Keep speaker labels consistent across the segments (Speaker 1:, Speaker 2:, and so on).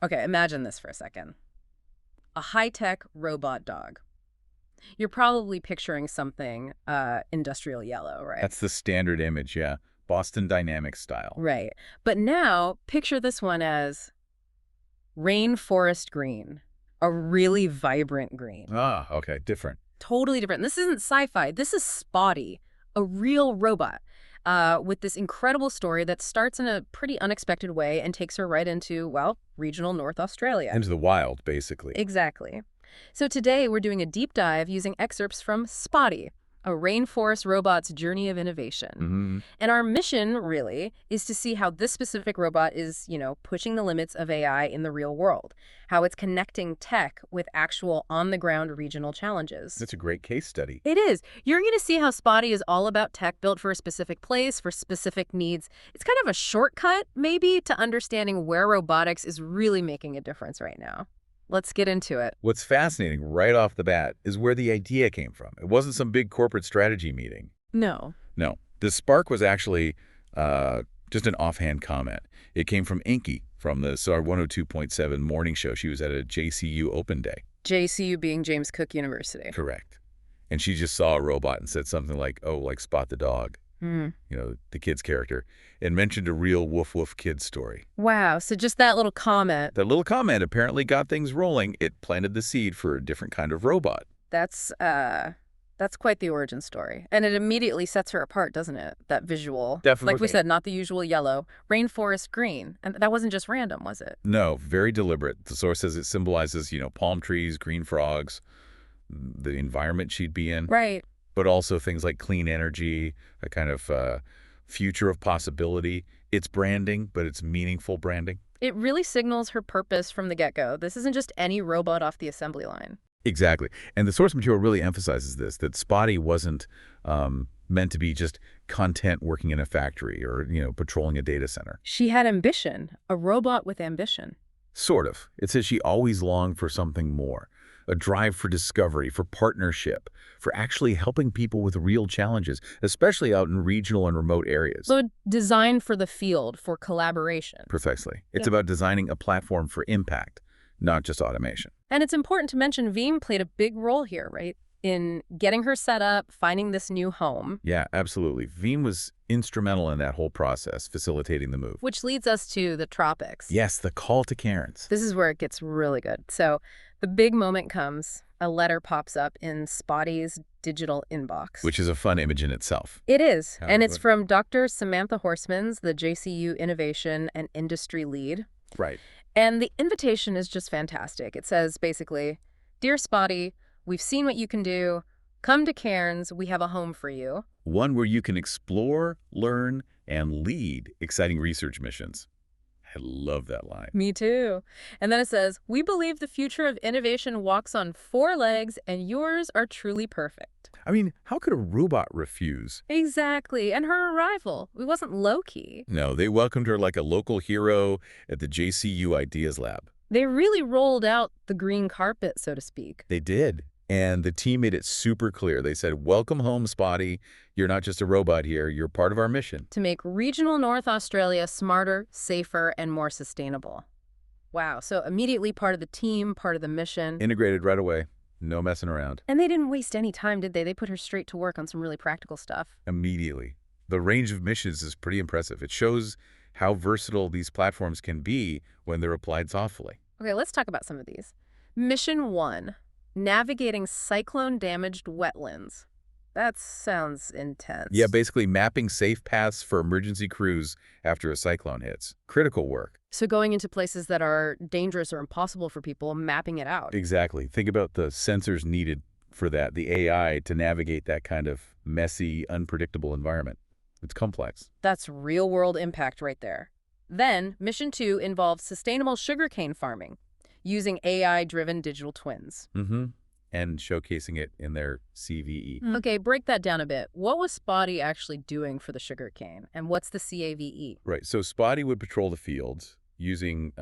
Speaker 1: Okay, imagine this for a second. A high-tech robot dog. You're probably picturing something industrial yellow, right?
Speaker 2: That's the standard image, yeah. Boston Dynamics style.
Speaker 1: Right. But now, picture this one as rainforest green, a really vibrant green.
Speaker 2: Ah, okay, different.
Speaker 1: Totally different. This isn't sci-fi. This is Spotty, a real robot, with this incredible story that starts in a pretty unexpected way and takes her right into, well, regional North Australia.
Speaker 2: Into the wild, basically.
Speaker 1: Exactly. So today we're doing a deep dive using excerpts from Spotty, a rainforest robot's journey of innovation.
Speaker 2: Mm-hmm.
Speaker 1: And our mission, really, is to see how this specific robot is, pushing the limits of AI in the real world, how it's connecting tech with actual on-the-ground regional challenges.
Speaker 2: That's a great case study.
Speaker 1: It is. You're going to see how Spotty is all about tech built for a specific place, for specific needs. It's kind of a shortcut, maybe, to understanding where robotics is really making a difference right now. Let's get into it.
Speaker 2: What's fascinating right off the bat is where the idea came from. It wasn't some big corporate strategy meeting.
Speaker 1: No.
Speaker 2: No. The spark was actually just an offhand comment. It came from Inkie from the SAR 102.7 morning show. She was at a JCU Open day.
Speaker 1: JCU being James Cook University.
Speaker 2: Correct. And she just saw a robot and said something like, oh, like Spot the dog, the kid's character, and mentioned a real woof-woof kid story.
Speaker 1: Wow, so just that little comment.
Speaker 2: That little comment apparently got things rolling. It planted the seed for a different kind of robot.
Speaker 1: That's quite the origin story. And it immediately sets her apart, doesn't it? That visual.
Speaker 2: Definitely.
Speaker 1: Like we said, not the usual yellow. Rainforest green. And that wasn't just random, was it?
Speaker 2: No, very deliberate. The source says it symbolizes, palm trees, green frogs, the environment she'd be in.
Speaker 1: Right.
Speaker 2: But also things like clean energy, a kind of future of possibility. It's branding, but it's meaningful branding.
Speaker 1: It really signals her purpose from the get-go. This isn't just any robot off the assembly line.
Speaker 2: Exactly. And the source material really emphasizes this, that Spotty wasn't meant to be just content working in a factory or, patrolling a data center.
Speaker 1: She had ambition, a robot with ambition.
Speaker 2: Sort of. It says she always longed for something more, a drive for discovery, for partnership, for actually helping people with real challenges, especially out in regional and remote areas.
Speaker 1: So designed for the field, for collaboration.
Speaker 2: Precisely. It's about designing a platform for impact, not just automation.
Speaker 1: And it's important to mention Veaam played a big role here, right? In getting her set up, finding this new home.
Speaker 2: Yeah, absolutely. Veaam was instrumental in that whole process, facilitating the move.
Speaker 1: Which leads us to the tropics.
Speaker 2: Yes, the call to Cairns.
Speaker 1: This is where it gets really good. So the big moment comes. A letter pops up in Spotty's digital inbox.
Speaker 2: Which is a fun image in itself.
Speaker 1: It is. And it's from Dr. Samantha Horstmans, the JCU Innovation and Industry Lead.
Speaker 2: Right.
Speaker 1: And the invitation is just fantastic. It says, basically, Dear Spotty, we've seen what you can do. Come to Cairns. We have a home for you.
Speaker 2: One where you can explore, learn, and lead exciting research missions. I love that line.
Speaker 1: Me too. And then it says, we believe the future of innovation walks on 4 legs, and yours are truly perfect.
Speaker 2: I mean, how could a robot refuse?
Speaker 1: Exactly. And her arrival, it wasn't low-key.
Speaker 2: No, they welcomed her like a local hero at the JCU Ideas Lab.
Speaker 1: They really rolled out the green carpet, so to speak.
Speaker 2: They did. And the team made it super clear. They said, welcome home, Spotty. You're not just a robot here. You're part of our mission.
Speaker 1: To make regional North Australia smarter, safer, and more sustainable. Wow. So immediately part of the team, part of the mission.
Speaker 2: Integrated right away. No messing around.
Speaker 1: And they didn't waste any time, did they? They put her straight to work on some really practical stuff.
Speaker 2: Immediately. The range of missions is pretty impressive. It shows how versatile these platforms can be when they're applied thoughtfully.
Speaker 1: Okay, let's talk about some of these. Mission 1. Navigating cyclone-damaged wetlands. That sounds intense.
Speaker 2: Yeah, basically mapping safe paths for emergency crews after a cyclone hits. Critical work.
Speaker 1: So going into places that are dangerous or impossible for people, mapping it out.
Speaker 2: Exactly. Think about the sensors needed for that, the AI to navigate that kind of messy, unpredictable environment. It's complex.
Speaker 1: That's real-world impact right there. Then, Mission 2 involves sustainable sugarcane farming, using AI-driven digital twins.
Speaker 2: And showcasing it in their CVE.
Speaker 1: Okay, break that down a bit. What was Spotty actually doing for the sugarcane, and what's the CAVE?
Speaker 2: Right, so Spotty would patrol the fields using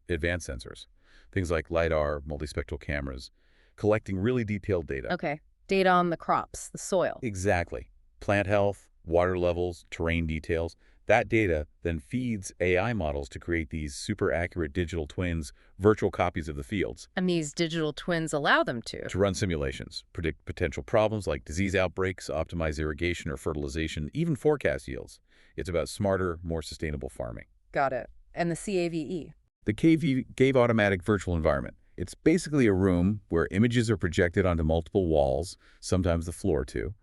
Speaker 2: advanced sensors, things like LiDAR, multispectral cameras, collecting really detailed data.
Speaker 1: Okay, data on the crops, the soil.
Speaker 2: Exactly. Plant health, water levels, terrain details. That data then feeds AI models to create these super accurate digital twins, virtual copies of the fields,
Speaker 1: And these digital twins allow them to.
Speaker 2: to run simulations, predict potential problems like disease outbreaks, optimize irrigation or fertilization, even forecast yields. It's about smarter, more sustainable farming.
Speaker 1: Got it. And the CAVE.
Speaker 2: The Cave Automatic Virtual Environment. It's basically a room where images are projected onto multiple walls, sometimes the floor too.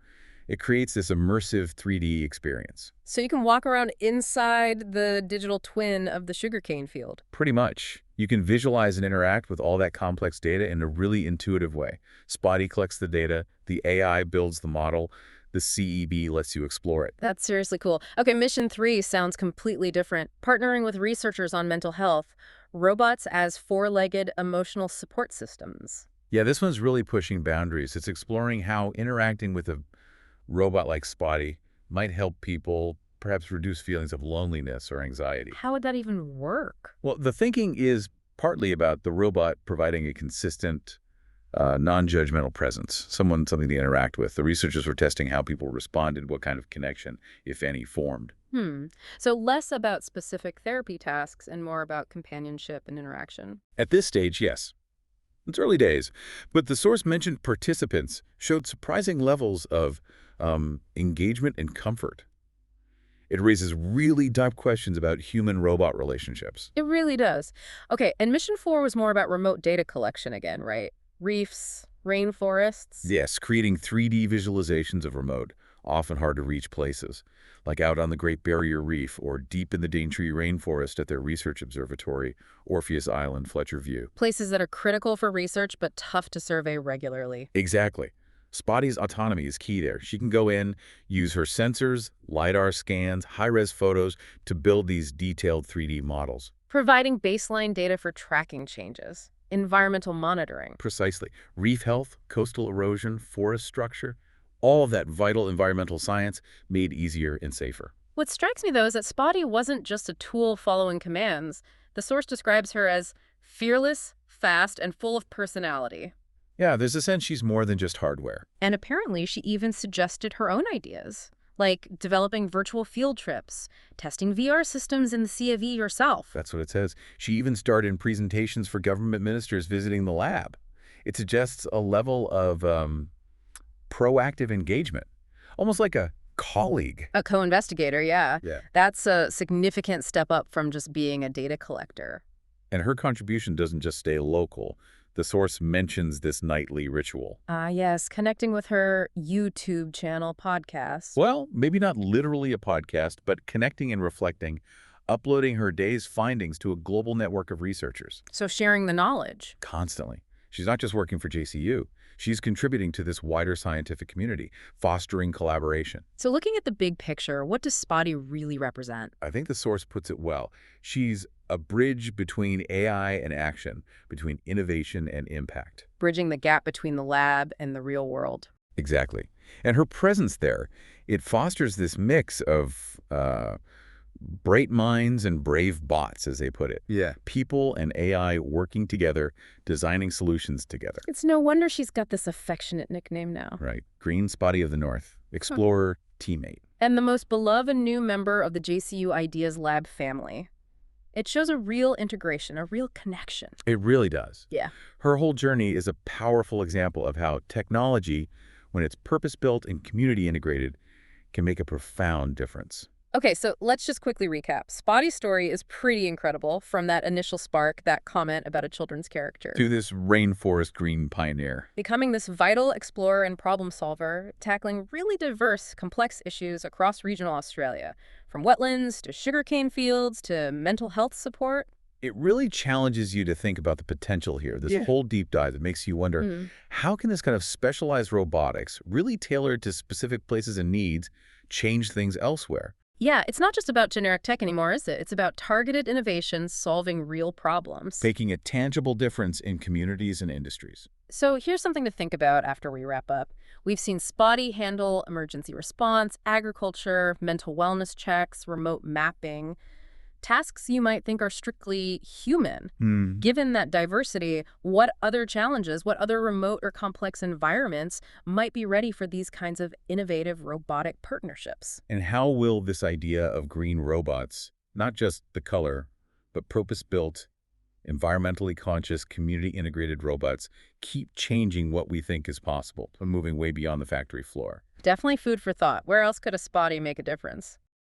Speaker 2: It creates this immersive 3D experience.
Speaker 1: So you can walk around inside the digital twin of the sugarcane field.
Speaker 2: Pretty much. You can visualize and interact with all that complex data in a really intuitive way. Spotty collects the data, the AI builds the model, the CEB lets you explore it.
Speaker 1: That's seriously cool. Okay, Mission 3 sounds completely different. Partnering with researchers on mental health, robots as four-legged emotional support systems.
Speaker 2: Yeah, this one's really pushing boundaries. It's exploring how interacting with a robot like Spotty might help people perhaps reduce feelings of loneliness or anxiety.
Speaker 1: How would that even work?
Speaker 2: Well, the thinking is partly about the robot providing a consistent, non-judgmental presence, something to interact with. The researchers were testing how people responded, what kind of connection, if any, formed.
Speaker 1: So less about specific therapy tasks and more about companionship and interaction.
Speaker 2: At this stage, yes. It's early days, but the source mentioned participants showed surprising levels of engagement and comfort. It raises really deep questions about human-robot relationships.
Speaker 1: It really does. Okay, and Mission 4 was more about remote data collection again, right? Reefs, rainforests.
Speaker 2: Yes, creating 3D visualizations of remote, often hard-to-reach places, like out on the Great Barrier Reef or deep in the Daintree rainforest at their research observatory, Orpheus Island, Fletcher View.
Speaker 1: Places that are critical for research but tough to survey regularly.
Speaker 2: Exactly. Spotty's autonomy is key there. She can go in, use her sensors, LiDAR scans, high-res photos to build these detailed 3D models.
Speaker 1: Providing baseline data for tracking changes, environmental monitoring.
Speaker 2: Precisely. Reef health, coastal erosion, forest structure, all of that vital environmental science made easier and safer.
Speaker 1: What strikes me, though, is that Spotty wasn't just a tool following commands. The source describes her as fearless, fast, and full of personality.
Speaker 2: Yeah, there's a sense she's more than just hardware.
Speaker 1: And apparently she even suggested her own ideas, like developing virtual field trips, testing VR systems in the CAV herself.
Speaker 2: That's what it says. She even starred in presentations for government ministers visiting the lab. It suggests a level of proactive engagement, almost like a colleague.
Speaker 1: A co-investigator, yeah.
Speaker 2: Yeah.
Speaker 1: That's a significant step up from just being a data collector.
Speaker 2: And her contribution doesn't just stay local. The source mentions this nightly ritual.
Speaker 1: Yes, connecting with her YouTube channel podcast.
Speaker 2: Well, maybe not literally a podcast, but connecting and reflecting, uploading her day's findings to a global network of researchers.
Speaker 1: So sharing the knowledge.
Speaker 2: Constantly. She's not just working for JCU. She's contributing to this wider scientific community, fostering collaboration.
Speaker 1: So looking at the big picture, what does Spotty really represent?
Speaker 2: I think the source puts it well. She's a bridge between AI and action, between innovation and impact.
Speaker 1: Bridging the gap between the lab and the real world.
Speaker 2: Exactly. And her presence there, it fosters this mix of bright minds and brave bots, as they put it. Yeah. People and AI working together, designing solutions together.
Speaker 1: It's no wonder she's got this affectionate nickname now.
Speaker 2: Right. Green Spotty of the North. Explorer, teammate.
Speaker 1: And the most beloved new member of the JCU Ideas Lab family. It shows a real integration, a real connection.
Speaker 2: It really does.
Speaker 1: Yeah.
Speaker 2: Her whole journey is a powerful example of how technology, when it's purpose-built and community integrated, can make a profound difference.
Speaker 1: Okay, so let's just quickly recap. Spotty's story is pretty incredible, from that initial spark, that comment about a children's character,
Speaker 2: To this rainforest green pioneer.
Speaker 1: becoming this vital explorer and problem solver, tackling really diverse, complex issues across regional Australia, from wetlands to sugarcane fields to mental health support.
Speaker 2: It really challenges you to think about the potential here, this whole deep dive that makes you wonder, how can this kind of specialized robotics, really tailored to specific places and needs, change things elsewhere?
Speaker 1: Yeah, it's not just about generic tech anymore, is it? It's about targeted innovations solving real problems.
Speaker 2: Making a tangible difference in communities and industries.
Speaker 1: So here's something to think about after we wrap up. We've seen Spotty handle emergency response, agriculture, mental wellness checks, remote mapping. tasks you might think are strictly human.
Speaker 2: Hmm.
Speaker 1: Given that diversity, what other challenges, what other remote or complex environments might be ready for these kinds of innovative robotic partnerships?
Speaker 2: And how will this idea of green robots, not just the color, but purpose-built, environmentally conscious, community-integrated robots, keep changing what we think is possible, moving way beyond the factory floor?
Speaker 1: Definitely food for thought. Where else could a Spotty make a difference?